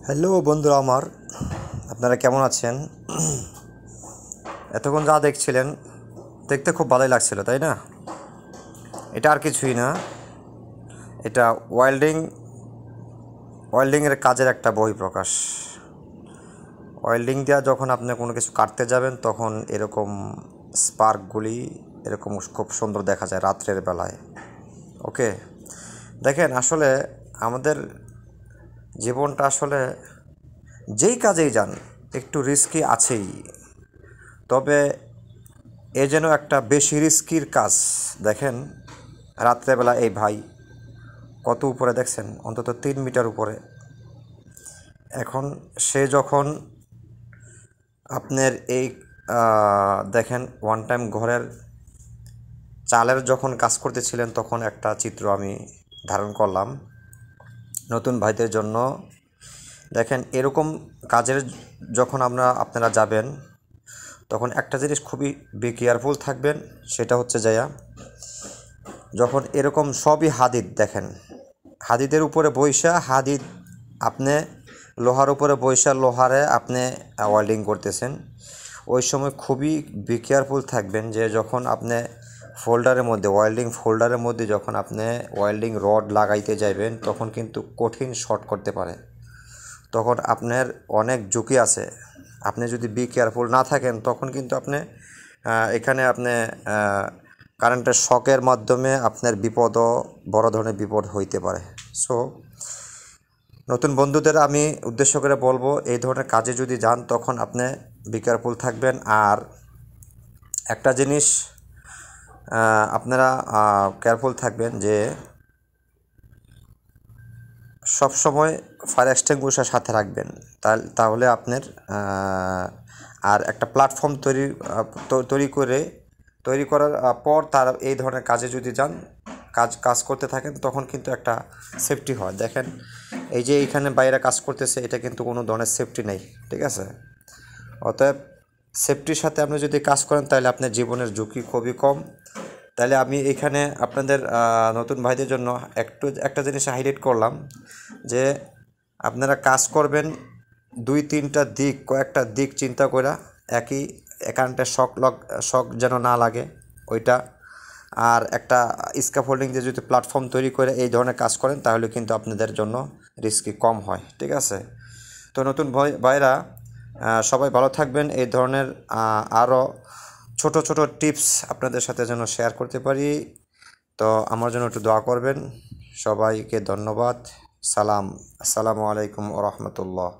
Hello বন্ধুরা আমার, আপনারা কেমন আছেন? এতক্ষণ যা দেখছিলেন দেখতে খুব ভালোই লাগছিল, তাই না? এটা আর কিছুই না, এটা ওয়েল্ডিংয়ের কাজের একটা বহিঃপ্রকাশ। ওয়েল্ডিং দেওয়া যখন আপনি কোনো কিছু কাটতে যাবেন তখন এরকম স্পার্কগুলি এরকম খুব সুন্দর দেখা যায় রাত্রের বেলায়। ওকে, দেখেন আসলে আমাদের জীবনটা আসলে যেই কাজেই যান একটু রিস্কি আছেই, তবে এ যেন একটা বেশি রিস্কির কাজ। দেখেন রাত্রেবেলা এই ভাই কত উপরে দেখছেন, অন্তত 3 মিটার উপরে। এখন সে যখন আপনার এই দেখেন ওয়ান টাইম ঘরের চালের যখন কাজ করতেছিলেন তখন একটা চিত্র আমি ধারণ করলাম নতুন ভাইদের জন্য। দেখেন এরকম কাজের যখন আপনারা যাবেন তখন একটা জিনিস খুবই কেয়ারফুল থাকবেন, সেটা হচ্ছে যখন এরকম সবই হাদিদ, দেখেন হাদিদের উপরে বৈশা হাদিদ আপনি লোহার উপরে বৈশা লোহারে আপনি ওয়েল্ডিং করতেছেন, ওই সময় খুবই কেয়ারফুল থাকবেন যে যখন আপনি ফোল্ডারের মধ্যে ওয়েল্ডিং ফোল্ডারের মধ্যে যখন আপনি ওয়েল্ডিং রড লাগাইতে যাবেন তখন কিন্তু কঠিন শর্ট করতে পারে, তখন আপনার অনেক ঝুঁকি আছে। আপনি যদি কেয়ারফুল না থাকেন তখন কিন্তু আপনি এখানে আপনি কারেন্টের শকের মাধ্যমে আপনার বড় ধরনের বিপদ হইতে পারে। সো নতুন বন্ধুদের আমি উদ্দেশ্য করে বলবো, এই ধরনের কাজে যদি যান তখন আপনি কেয়ারফুল থাকবেন। আর একটা জিনিস আপনারা কেয়ারফুল থাকবেন যে সব সময় ফায়ার এক্সটিংগুইশার সাথে রাখবেন, তাহলে আপনার আর একটা প্ল্যাটফর্ম তৈরি করার পর তার এই ধরনের কাজে যদি যান কাজ করতে থাকেন তখন কিন্তু একটা সেফটি হয়। দেখেন এই যে এইখানে বাইরে কাজ করতেছে, এটা কিন্তু কোনো ধরনের সেফটি নেই, ঠিক আছে? অতএব সেফটির সাথে আপনি যদি কাজ করেন তাহলে আপনার জীবনের ঝুঁকি খুবই কম। তাহলে আমি এখানে আপনাদের নতুন ভাইদের জন্য একটা জিনিস হাইলাইট করলাম যে আপনারা কাজ করবেন কয়েকটা দিক চিন্তা করে, কারেন্টের শক যেন না লাগে ওইটা। আর একটা স্ক্যাফোল্ডিং দিয়ে যদি প্ল্যাটফর্ম তৈরি করে এই ধরনের কাজ করেন তাহলে কিন্তু আপনাদের জন্য রিস্কি কম হয়, ঠিক আছে? তো নতুন ভাইরা সবাই ভালো থাকবেন। এই ধরনের আরও ছোট ছোট টিপস আপনাদের সাথে যেন শেয়ার করতে পারি, তো আমার জন্য একটু দোয়া করবেন। সবাইকে ধন্যবাদ। আসসালামু আলাইকুম ওয়া রাহমাতুল্লাহ।